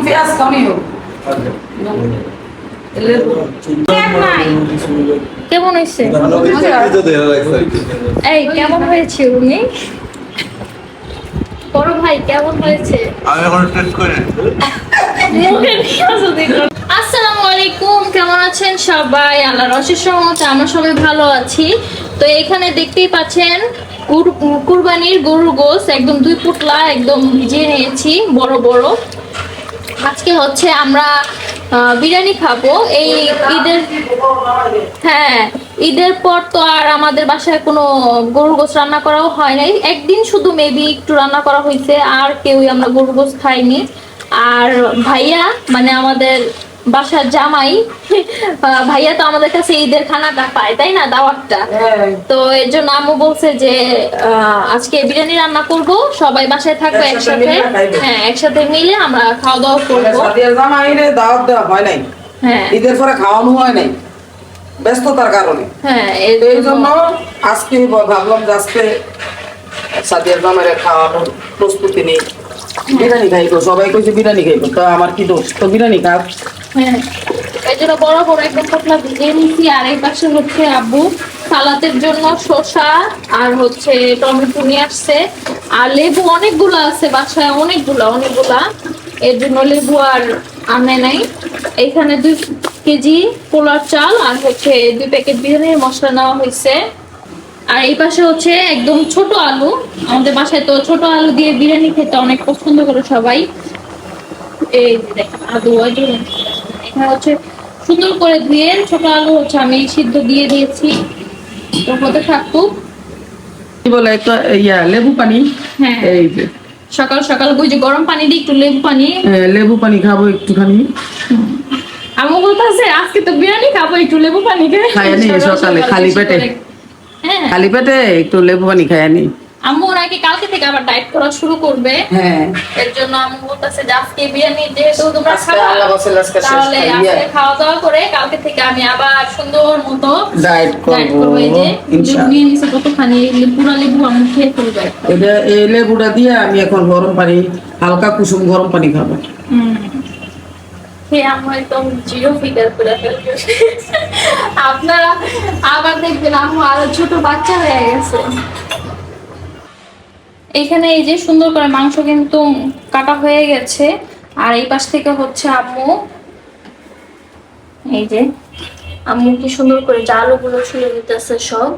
পেঁয়াজ কমই হোক। কেমন হয়েছে? এই কেমন হয়েছে উনি? বড় ভাই কেমন হয়েছে? আমি এখন টেস্ট করি। আসসালামু আলাইকুম, কেমন আছেন সবাই? আল্লাহর অশেষ রহমতে আমরা সবাই ভালো আছি। তো এখানে দেখতেই পাচ্ছেন কুরবানির গরুর গোশত একদম 2 পুটলা একদম ভিজিয়ে নিয়েছি বড় বড়। আজকে হচ্ছে আমরা বিরিয়ানি খাবো এই ঈদের। হ্যাঁ, ঈদের পর তো আর আমাদের বাসায় কোনো গরুর গোশত রান্না করাও হয় নাই। একদিন শুধু মেবি একটু রান্না করা হয়েছে, আর কেউই আমরা গরুর গোশত খাইনি। আর ভাইয়া মানে আমাদের বাসার জামাই ভাইয়া তো আমাদের কাছে ঈদের খানাটা পায়, তাই না, দাওয়াতটা। তো এর জন্য আম্মু বলছে যে আজকে বিরিয়ানি রান্না করব, সবাই বাসায় থাকবে একসাথে। হ্যাঁ, একসাথে মিলে আমরা খাওয়া দাওয়া করবো। জামাইরে দাওয়াত দেওয়া হয় নাই, হ্যাঁ, ঈদের পরে খাওয়ানো হয় নাই ব্যস্ততার কারণে। হ্যাঁ, এই জন্য আজকে ভাবলাম যে আজকে সাদিয়ার জামাইরে খাওয়ানোর প্রস্তুতি নেই, বিরিয়ানি খাইবো। সবাই কইছে বিরিয়ানি খাইবো, তো আমার কি দোষ? তো বিরিয়ানি খাও। হ্যাঁ, এই জন্য বড় বড় একদম পাতলা ভিজিয়ে নিচ্ছি। আর এই পাশে হচ্ছে আব্বু সালাতের জন্য শসা আর হচ্ছে টমেটো নিয়ে আসছে, আর লেবু অনেকগুলো আছে বাসায়, অনেকগুলা। এর জন্য লেবু আর আনে নাই। এখানে 2 কেজি পোলার চাল আর হচ্ছে 2 প্যাকেট বিরিয়ানির মশলা নেওয়া হয়েছে। আর এই পাশে হচ্ছে একদম ছোট আলু, আমাদের বাসায় তো ছোট আলু দিয়ে বিরিয়ানি খেতে অনেক পছন্দ করে সবাই। এই যে দেখেন আলু, এখানে হচ্ছে সুন্দর করে ধুয়ে ছোট আলু হচ্ছে আমি সিদ্ধ দিয়ে দিয়েছি, তো হতে থাকুক। কি বলে একটা লেবু পানি। হ্যাঁ, এই যে সকাল সকাল ওই যে গরম পানি দিয়ে একটু লেবু পানি। লেবু পানি খাবো একটুখানি। আমি বলতেছে আজকে তো বিরিয়ানি খাবো, একটু লেবু পানি খাই নি সকালে খালি পেটে। হ্যাঁ, খালি পেটে একটু লেবু পানি খাই নি। আম্মু নাকি কালকে থেকে আবার ডায়েট করা শুরু করবে। হ্যাঁ, এর জন্য আম্মু বলতেছে যে আজকে বিরিয়ানি যেহেতু তোমরা আজকে খাবা, আল্লাহ বসে আজকে শেষ তাহলে খাইয়া আজকে খাওয়া দাওয়া করে কালকে থেকে আমি আবার সুন্দর মতো ডায়েট করবো এই যে ইনশাআল্লাহ। নিয়ে নিছে কতখানি পুরা লেবু আমি খেয়ে ফেলবো। এটা এই লেবুটা দিয়ে আমি এখন গরম পানি, হালকা কুসুম গরম পানি খাবো। আম্মু একদম জিরো ফিগার করে ফেলবে। আপনারা আবার দেখবেন আম্মু আরো ছোট বাচ্চা হয়ে গেছে। এখানে এই যে সুন্দর করে মাংস কিন্তু কাটা হয়ে গেছে। আর এই পাশ থেকে হচ্ছে আম্মু, এই যে আম্মু কি সুন্দর করে আলুগুলো ছুলে দিতেছে সব।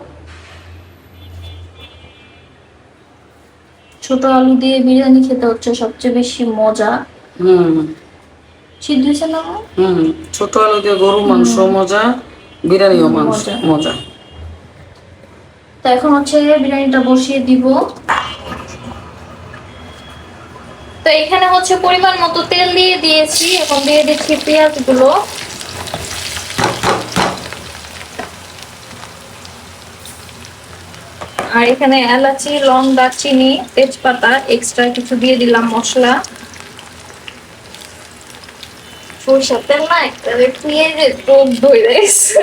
ছোট আলু দিয়ে বিরিয়ানি খেতে হচ্ছে সবচেয়ে বেশি মজা। সিদ্ধ হয়েছে না? ছোট আলু দিয়ে গরু মাংস মজা, বিরিয়ানিও মাংস মজা। তো এখন হচ্ছে বিরিয়ানিটা বসিয়ে দিব। তো এখানে হচ্ছে পরিমাণ মতো তেল দিয়ে দিয়েছি, এখন দিয়ে দিচ্ছি পেঁয়াজ গুলো। আর এখানে এলাচি, লং, দারচিনি, তেজপাতা এক্সট্রা কিছু দিয়ে দিলাম মশলা। সরিষার তেল না একটা পেঁয়াজের টোপ ধরে গেছে।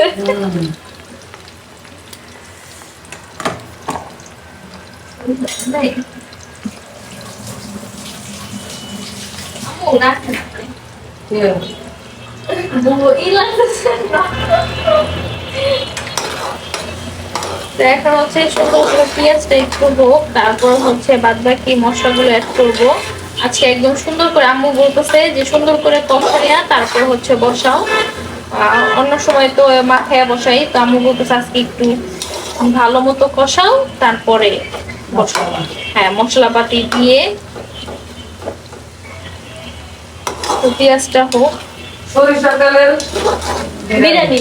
এখন হচ্ছে সুন্দর করে পেঁয়াজটা একটু হোক, তারপর হচ্ছে বাদ বাকি মশলাগুলো অ্যাড করবো। আজকে একদম সুন্দর করে আম্মু বলতেছে যে সুন্দর করে কষাইয়া তারপর হচ্ছে বসাও। অন্য সময় তো মাখাইয়া বসাই, তো আম্মু বলতেছে আজকে একটু ভালো মতো কষাও তারপরে বসাও। হ্যাঁ, মশলাপাতি দিয়ে তো পেঁয়াজটা হোক। সরিষার তেলের বিরিয়ানি,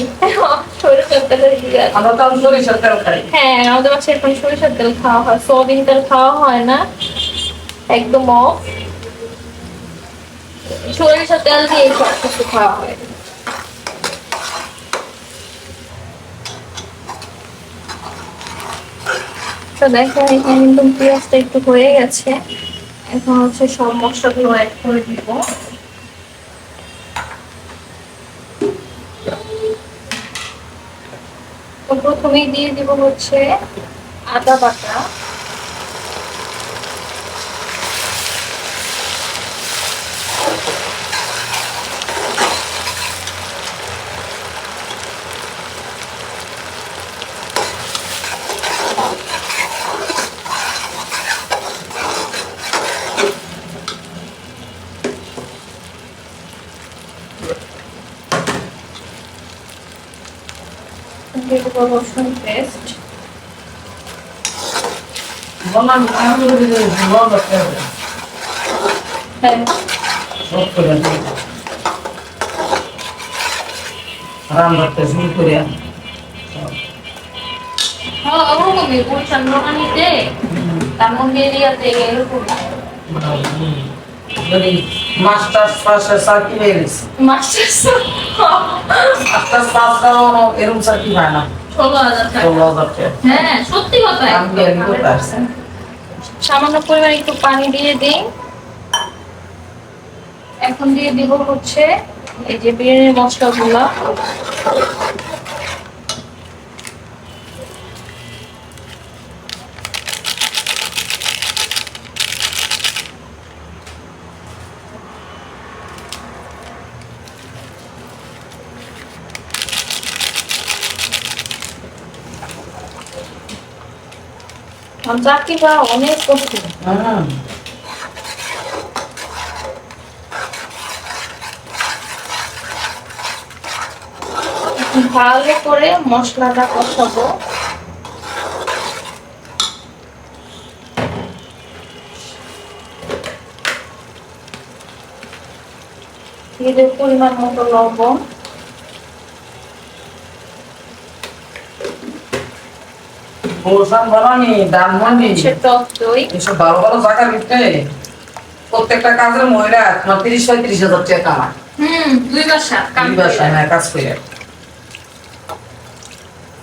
সরিষার তেলের বিরিয়ানি। আমরা তো সরিষার তেল খাই। হ্যাঁ, আমাদের বাসায় এখন সরিষার তেল খাওয়া হয়, সয়াবিন তেল খাওয়া হয় না, একদম অফ। সরিষার তেল দিয়ে সব কিছু খাওয়া হয়। তো দেখো এখানে কিন্তু পেঁয়াজটা একটু হয়ে গেছে, এখন হচ্ছে সব মশলাগুলো অ্যাড করে দিব। তো প্রথমেই দিয়ে দিব হচ্ছে আদা বাটা, দিয়ে দেবো রসুন পেস্ট। বললাম আমি যদি লবণ রাখতে হবে হ্যাঁ, সব করে রাম রাখতে শুরু করে হ্যাঁ, ওরকমই গুলশান রোহানিতে তার মধ্যে এরিয়াতে এরকম যদি মাস্টার্স পাশে চাকরি পেয়ে গেছি মাস্টার্স মাস্টার্স পাস করানো এরকম চাকরি হয় না 16,000 টাকা। 16,000 টাকা হ্যাঁ, সত্যি কথা। আমি জ্ঞানী করতে আসছি সামান্য পরিমাণ একটু পানি দিয়ে দিই। এখন দিয়ে দিব হচ্ছে এই যে বিরিয়ানির মশলাগুলো। চাকরিটা অনেক কঠিন। ভালো করে মশলাটা কষাবো। দিয়ে দেব পরিমাণ মতো লবণ। গোলশান বানানি ধানমন্ডি হচ্ছে টক দই। এসব ভালো ভালো জায়গার ভিতরে প্রত্যেকটা কাজের মহিলা তোমার 30-35,000 টাকা কামায় 2 বাসা কাম দুই বাসায় হ্যাঁ কাজ করে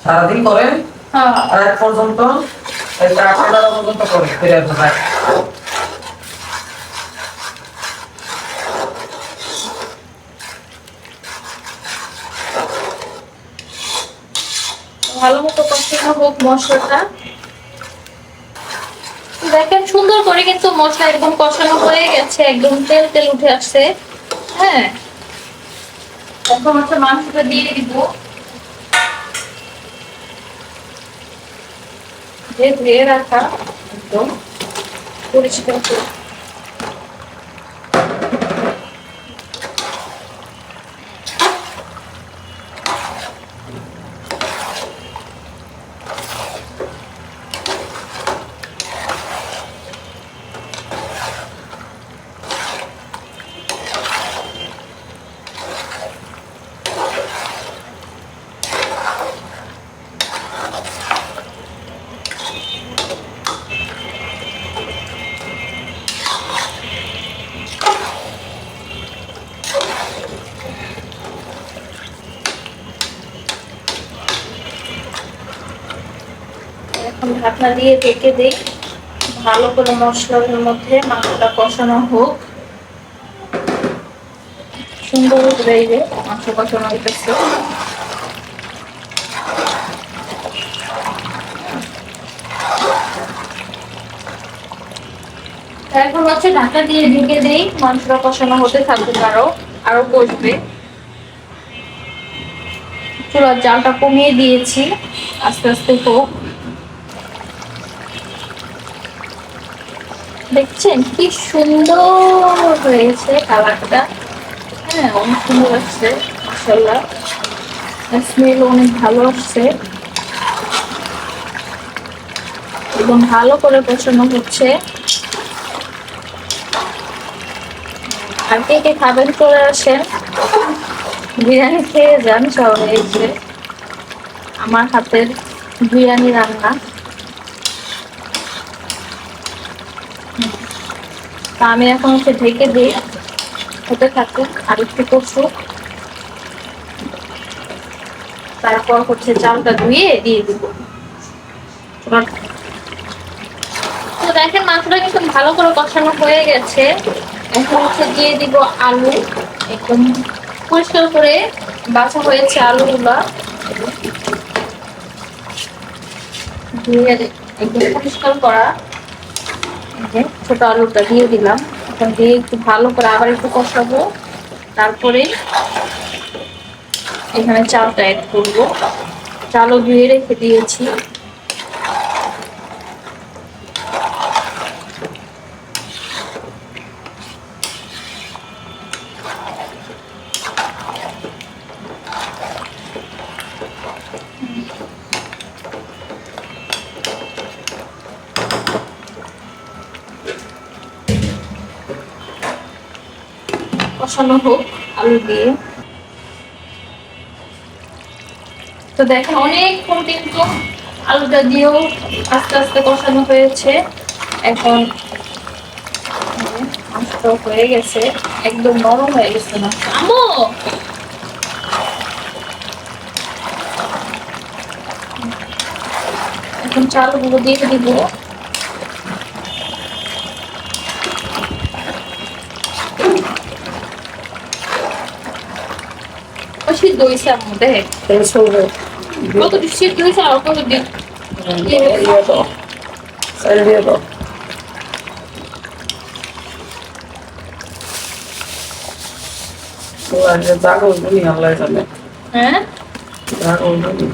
সারাদিন করে হ্যাঁ, আর এক পর্যন্ত এই 8 পর্যন্ত করে ফিরে আসবে ভালো মতো কষানো হোক মশলাটা। দেখেন সুন্দর করে কিন্তু মশলা একদম কষানো হয়ে গেছে, একদম তেল তেল উঠে আসছে। হ্যাঁ, এখন হচ্ছে মাংসটা দিয়ে দিব, যে ধুয়ে রাখা একদম পরিষ্কার করে। এখন ঢাকনা দিয়ে ঢেকে দিই, ভালো করে মশলার মধ্যে মাংসটা কষানো হোক। সুন্দর করে এই যে মাংস কষানো হইতেছে। এখন হচ্ছে ঢাকা দিয়ে ঢেকে দেই, মাংসটা কষানো হতে থাকবে, আরো কষবে। চুলার জালটা কমিয়ে দিয়েছি, আস্তে আস্তে হোক। দেখছেন কি সুন্দর হয়েছে কালারটা। হ্যাঁ, অনেক সুন্দর আসছে মাশাআল্লাহ, স্মেল অনেক ভালো আসছে। একদম ভালো করে কষানো হচ্ছে। আর কে কে খাবেন চলে আসেন, বিরিয়ানি খেয়ে যান সবাই এসে। আমার হাতের বিরিয়ানি রান্না। তা আমি এখন হচ্ছে ঢেকে দিই, হতে থাকুক আর একটু কষুক। তারপর হচ্ছে চালটা ধুয়ে দিয়ে দিব। তো দেখেন মাংসটা কিন্তু ভালো করে কষানো হয়ে গেছে। এখন হচ্ছে দিয়ে দিব আলু, একদম পরিষ্কার করে বাছা হয়েছে আলুগুলা, ধুয়ে একদম পরিষ্কার করা। ছোট আলুটা দিয়ে দিলাম, এখন দিয়ে একটু ভালো করে আবার একটু কষাবো। তারপরে এখানে চালটা অ্যাড করবো, চালও ধুয়ে রেখে দিয়েছি। কষানো হোক আলু দিয়ে। তো দেখেন অনেকক্ষণ কিন্তু আলুটা দিয়েও আস্তে আস্তে কষানো হয়েছে। এখন মাংসটা হয়ে গেছে, একদম নরম হয়ে গেছে মাংস। আম্মু এখন চালগুলো দিয়ে দিব। সিদ্ধ হয়েছে আম্মু দেখ কত সিদ্ধ হয়েছে, আর কত দিন দিয়ে দাও। জাগো বলি আল্লাহ জানে, হ্যাঁ জাগো বলি।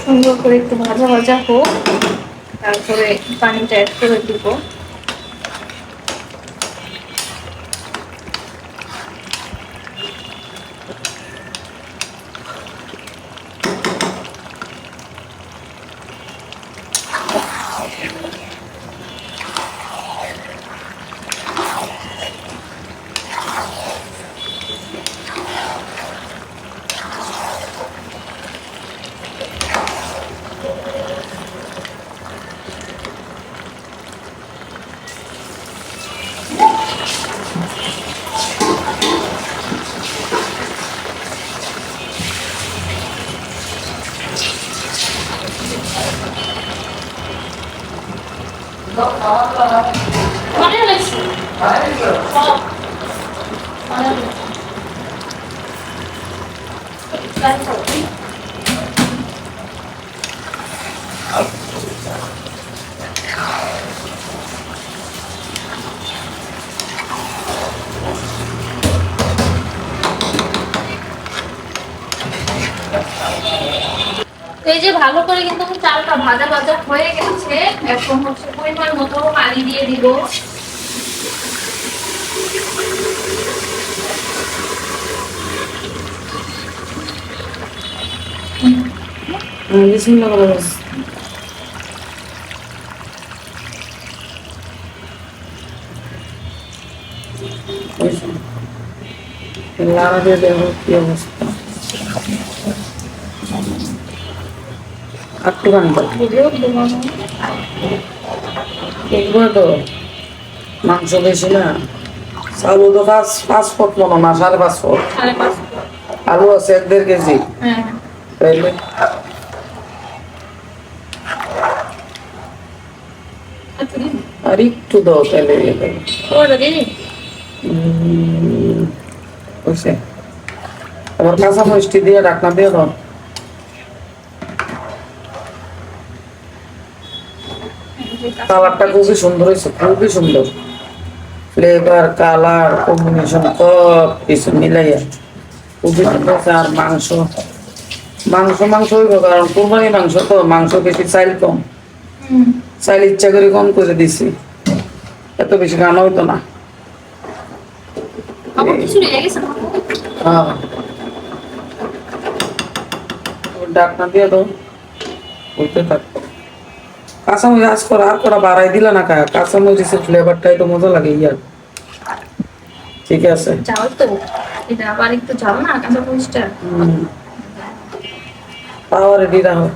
সুন্দর করে একটু ভাজা ভাজা হোক, তারপরে পানিটা অ্যাড করে দিব। মানে লাগছে এই যে ভালো করে কিন্তু চালটা ভাজা ভাজা হয়ে গেছে। এখন হচ্ছে পরিমাণ মতো পানি দিয়ে দিব। বিসমিল্লাহ বলো। লাড়া দিয়ে দেখো কি অবস্থা। একটু গান করো দেখবো তো, মাংস বেশি না, চালু তো 5 ফুট মনে না, 5.5 ফুট। 5.5 আলু আছে 1.5 কেজি, হ্যাঁ তাইলে আর একটু দাও, তাহলে ওটা দিদি বুঝছে। আবার কাঁচা মরিচটি দিয়ে ঢাকনা দিয়ে দাও। কালারটা খুবই সুন্দর হয়েছে, খুবই সুন্দর, ফ্লেভার কালার কম্বিনেশন সব কিছু মিলাইয়া খুবই সুন্দর হয়েছে। আর মাংস মাংস মাংস হইব, কারণ কোরবানি মাংস তো, মাংস বেশি, চাইল কম, চাইল ইচ্ছা করে কম করে দিছি, এত বেশি গান হইতো না। আমার কিছু লেগে গেছে না। হ্যাঁ ঢাকনা দিয়ে দাও, বলতে থাক। কাঁচামরিচ আজ করা আর করা বাড়াই দিলা না, কাঁচামরিচের ফ্লেভারটাই তো মজা লাগে ইয়ার। ঠিক আছে, চাল তো এটা আবার একটু চাল না কাঁচা মরিচটা। পাওয়া রেডি রাখো।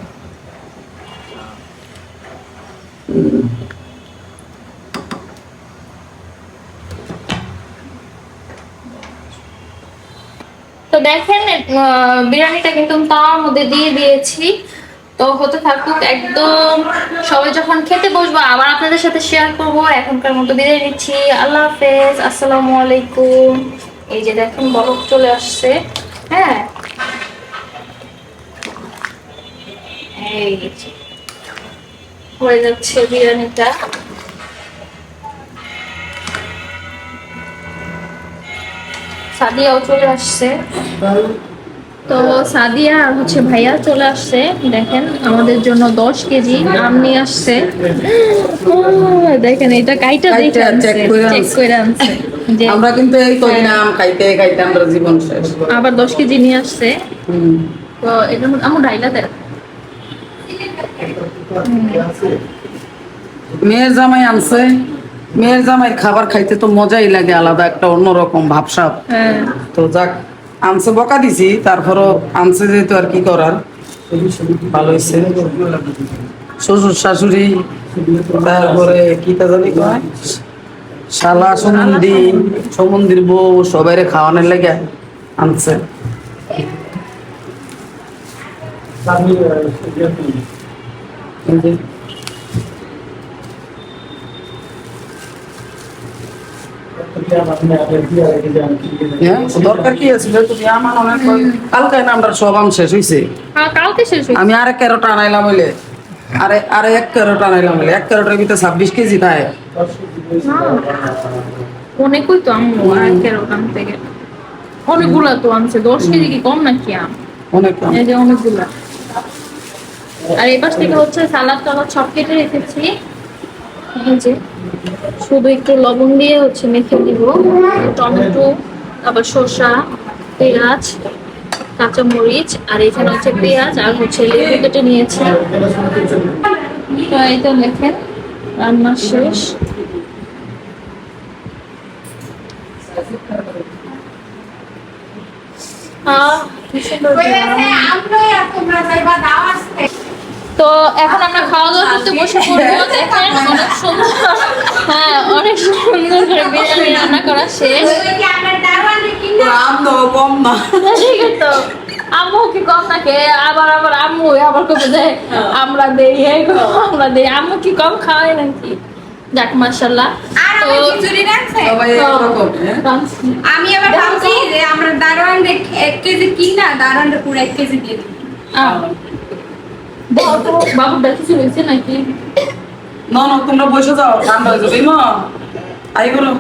দেখেন বিরিয়ানিটা কিন্তু তাওয়ার মধ্যে দিয়ে দিয়েছি, তো হতে থাকুক একদম। সবাই যখন খেতে বসবো আবার আপনাদের সাথে শেয়ার করব। এখনকার মতো বিদায় নিচ্ছি, আল্লাহ হাফেজ, আসসালামু আলাইকুম। এই যে দেখুন বরফ চলে আসছে। হ্যাঁ, এই যে হয়ে যাচ্ছে বিরিয়ানিটা। সাদিয়াও চলে আসছে, তো সাদিয়া আর হচ্ছে ভাইয়া চলে আসছে। দেখেন আমাদের জন্য 10 কেজি আম নিয়ে আসছে। দেখেন এটা কাইটা দেখে আনছে, চেক করে আনছে যে আমরা কিন্তু এই কদিন আম খাইতে খাইতে আমরা জীবন শেষ। আবার 10 কেজি নিয়ে আসছে। তো এটা আমার ডাইলা দেয়। মেয়ের জামাই আনছে, মেয়ের জামাইয়ের খাবার খাইতে তো মজাই লাগে, আলাদা একটা অন্যরকম ভাবসাব। হ্যাঁ, তো যাক, আনছে বকা দিছি, তারপরও আনছে যেহেতু আর কি করার, ভালো হয়েছে। শ্বশুর শাশুড়ি, তারপরে কি তা জানি কয়, শালা সমুন্দি, সমুন্দির বউ, সবাই খাওয়ানোর লাগে আনছে। এই যে দরকার কি আছে, তুমি আমার অনেক কালকে না আমরা সব আম শেষ হয়েছে। কালকে শেষ হয়েছে। আমি আরেক ক্যারোট আনাইলাম হইলে, আরে এক ক্যারোট আনাইলাম হইলে, এক ক্যারোটের ভিতরে 26 কেজি থাকে। অনেকই তো আম ওখান থেকে অনেকগুলা তো আনছে। 10 কেজি কি কম নাকি আম? অনেক আম। এই যে অনেকগুলা। আর এই পাশ থেকে হচ্ছে সালাদ টালাদ সব কেটে রেখেছি। এই যে শুধু একটু লবণ দিয়ে হচ্ছে মেখে দিব। টমেটো, আবার শসা, পেঁয়াজ, কাঁচামরিচ, আর এখানে হচ্ছে পেঁয়াজ আর হচ্ছে লেবু কেটে নিয়েছি। তো এই তো দেখেন রান্না শেষ। কি সুন্দর ঘ্রাণ। তো এখন আমরা খাওয়া দাওয়া করতে বসে পড়বো। দেখেন অনেক সুন্দর, হ্যাঁ অনেক সুন্দর করে বিরিয়ানি রান্না করা শেষ। আম তো কম না। ঠিক আছে, তো আম্মু কি কম নাকি? আবার আবার আম্মু আবার কবে দেয় আমরা দেই, আমরা দেই। আম্মু কি কম খাওয়াই নাকি? যাক মাশাআল্লাহ। তো সবাই একরকম, হ্যাঁ? আমি আবার ভাবছি যে আমরা দারোয়ান 1 কেজি কিনা দারোয়ান পুরো 1 কেজি দিয়ে দিই। বাবু দেখেছি হয়েছে নাকি? না না, তোমরা বসে যাও, ঠান্ডা হয়ে যাবে। মা আই বলো।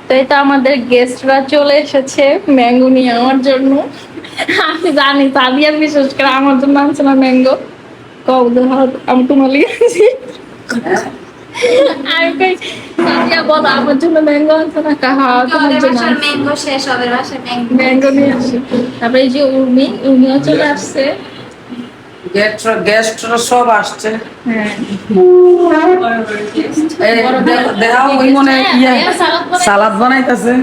তো এটা আমাদের গেস্টরা চলে এসেছে ম্যাঙ্গো নিয়ে আমার জন্য। আমি জানি সাদিয়া বিশেষ করে আমার জন্য আনছে না ম্যাঙ্গো। আমি তোমার লিখেছি, আমি কই সাদিয়া বলো আমার জন্য ম্যাঙ্গো আনছে না? কাহা তোমার জন্য ম্যাঙ্গো শেষ ওদের বাসায় ম্যাঙ্গো নিয়ে আসি। তারপরে এই যে উর্মিও চলে আসছে। গেস্টরা সব আসছে। হ্যাঁ, এই দেখাও, ওই মনে ইয়া সালাদ বানাইতেছে।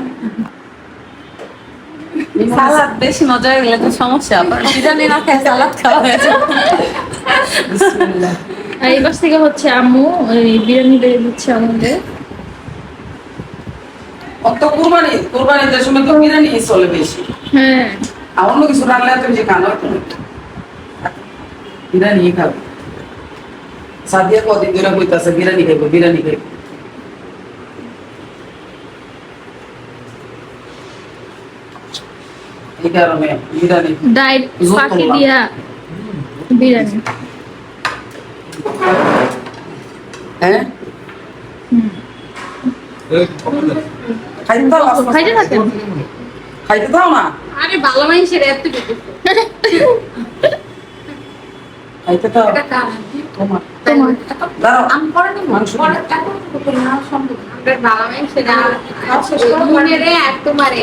সালাদ বেশি মজা হয়ে গেলে তো সমস্যা, আবার বিরিয়ানি না খেয়ে সালাদ খাওয়া হয়েছে। বিসমিল্লাহ। আর এই পাশ থেকে হচ্ছে আম্মু এই বিরিয়ানি দিয়ে দিচ্ছে আমাদের। অত কুরবানিদের সময় তো বিরিয়ানি চলে বেশি। হ্যাঁ, আর অন্য কিছু রান্না তুমি যে খানো তুমি বিরিয়ানি খাবো। সাদিয়া কদিন ধরে কইতাছে বিরিয়ানি খাইবো, বিরিয়ানি খাইবো। এই কারণে বিরিয়ানি ডাইট ফাঁকি দিয়া বিরিয়ানি। হ্যাঁ খাইতে দাও, খাইতে থাকেন। খাইতে দাও না, আরে ভালো মানুষের এত কিছু খাইতে দাও। তোমার দাঁড়াও, আমি পরে নেব মাংস পরে এখন তো না সম্ভব আমরা ভালো মানুষের মনে রে আর তোমারে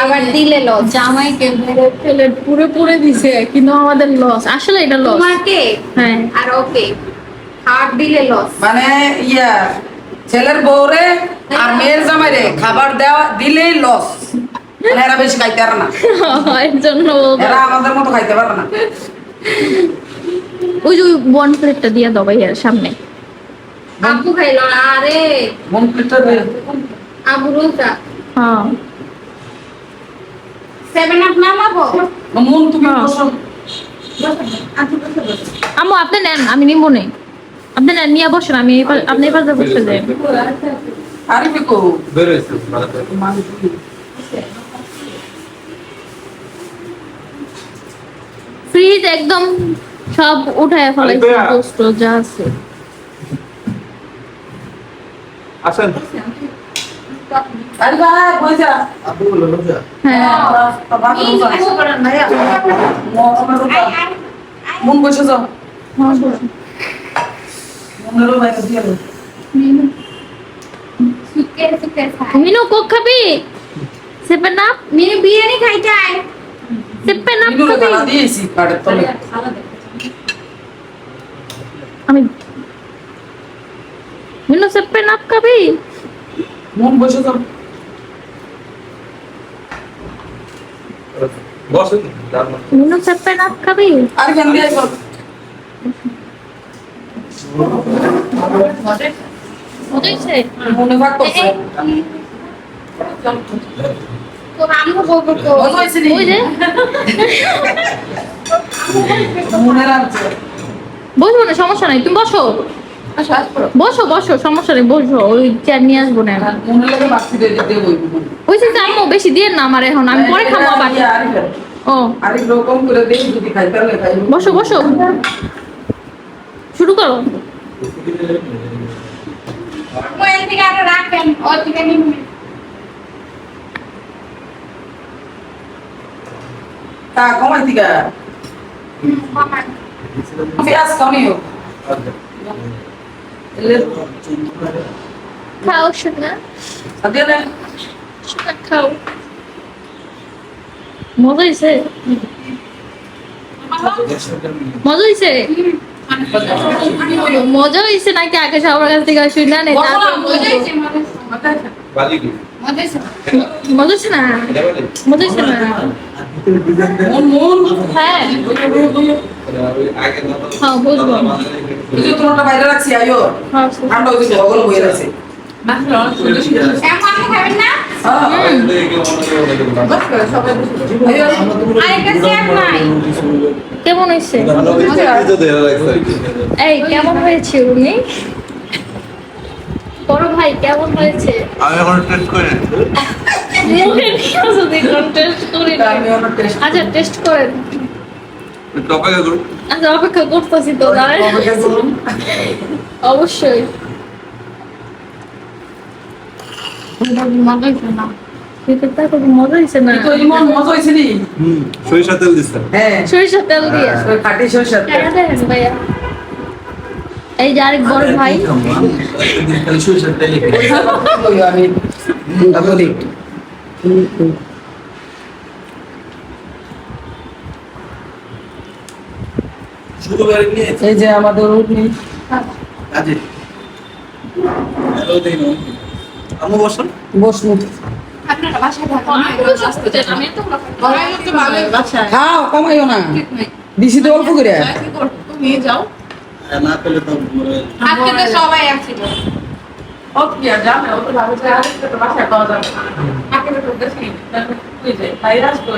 আবার দিলে লস জামাইকে মেরে ফেলে পুরো পুরে দিছে, কিন্তু আমাদের লস। আসলে এটা লস। তোমাকে হ্যাঁ, আর ওকে খাবার দিলে লস মানে ইয়া ছেলের বউরে আর মেয়ের জামাইরে খাবার দেওয়া দিলেই লস। মানে এরা বেশি খাইতে পারে না, এর জন্য বলবো। এরা আমাদের মতো খাইতে পারে না। ওই যে বন প্লেটটা দিয়ে দাও ভাইয়ার সামনে। আপু খাইলো না আরে মন পিঠটা দে। আবুরুলটা হ্যাঁ 7 আপ নামাবো মন তুমি বসো। আম্মু আপনি নেন, আমি নিবো নেই। আপনি নেন, নিয়ে বসেন, আমি আপনি এবার বসে যাই। আরে বিকো বেরোইছে ফ্রিজ একদম সব উঠায় ফেলাইছে, আরে ভাইয়া। গোস্ত যা আছে। আসেন আরে ভাই কই যা আপু বলো না হ্যাঁ মন বসে যাও হ্যাঁ, বসুন। মনেরও ভাই দিয়ে দাও। সুকে সুকে খাই মিনু কোক খাবি? সেভেন আপ, মিনু বিরিয়ানি খাইতে আয় সেভেন আপ মিনুরে খাবি? খানা দিয়েছি কাটের তলে। আমি মিনু সেভেন আপ খাবি? মন বসে যাও। বসেন দাঁড়ান মিনু সেভেন আপ খাবি? আর কেন দিয়ে আইবো? বুঝেছে? মনে ভাগ করছে। তো আম্মু বলবো তো মজা হয়েছে নি? ওই যে মনে রাখছে। বসবো না, সমস্যা নাই, তুমি বসো আসো আসো। বসো বসো, সমস্যা নেই, বসো। ওই চেয়ার নিয়ে আসবো না এখন। মনে লাগে বাকি দিয়ে দিতে বইবো। ওই যে আম্মু বেশি দিয়ে না আমার, এখন আমি পরে খাবো আবার। ও আরেক রকম করে দেই যদি খাইতে পারলে খাইবো। বসো বসো, শুরু করো। মোবাইল থেকে আরো রাখবেন ও থেকে নিন তা কমাই দিকা। মামা পেঁয়াজ কমিও। এলে খাও শোনা, আদিলে শোনা খাও। মজা হয়েছে? মজা হয়েছে? মজা হয়েছে নাকি আগে সবার কাছ থেকে শুনে নেই? তারপর বালি কি মজা হয়েছে না? মজা হয়েছে না? মন মন হ্যাঁ আগে না হ্যাঁ বুঝবো। এই যে তোমারটা বাইরে রাখছি আইও। হ্যাঁ ঠান্ডা হইছে বগল বইয়ে আছে। এখন আপনি খাবেন না হ্যাঁ। আইও। আরেকটা চেয়ার নাই কেমন হয়েছে? এই কেমন হয়েছে উনি? বড় ভাই কেমন হয়েছে? আমি এখন টেস্ট করে মুখে নিয়ে যদি টেস্ট করি না। আমি অন্য টেস্ট আচ্ছা টেস্ট করেন। একটু অপেক্ষা করুন আচ্ছা অপেক্ষা করতেছি তো, দাঁড়ান। অপেক্ষা করুন। অবশ্যই মজা হয়েছে না চিকেনটা খুব মজা হয়েছে না? তো ইমন মজা হইছে নি? সরিষা তেল দিচ্ছেন হ্যাঁ। সরিষার তেল দিয়ে। ওই খাঁটি সরষের তেল। হ্যাঁ দেখেন ভাইয়া, এই যে আরেক বড় ভাই। সরিষার তেল ওই আমি বলি। শুধু বাড়ি নিয়ে এই যে আমাদের উঠনি কাজে হ্যালো দিন আমু বসুন বসনু আপনারা বাসায় থাকুন আমি তো খাও কমাইও না বেশি তো অল্প করে না পেলে তো আজকে তো সবাই আসছিল ও কি আর জানে ও তো ভাবে যে আরেকটা তো বাসায় পাওয়া যাবে না আগে তো দেশি ওই যে ভাইরাস তো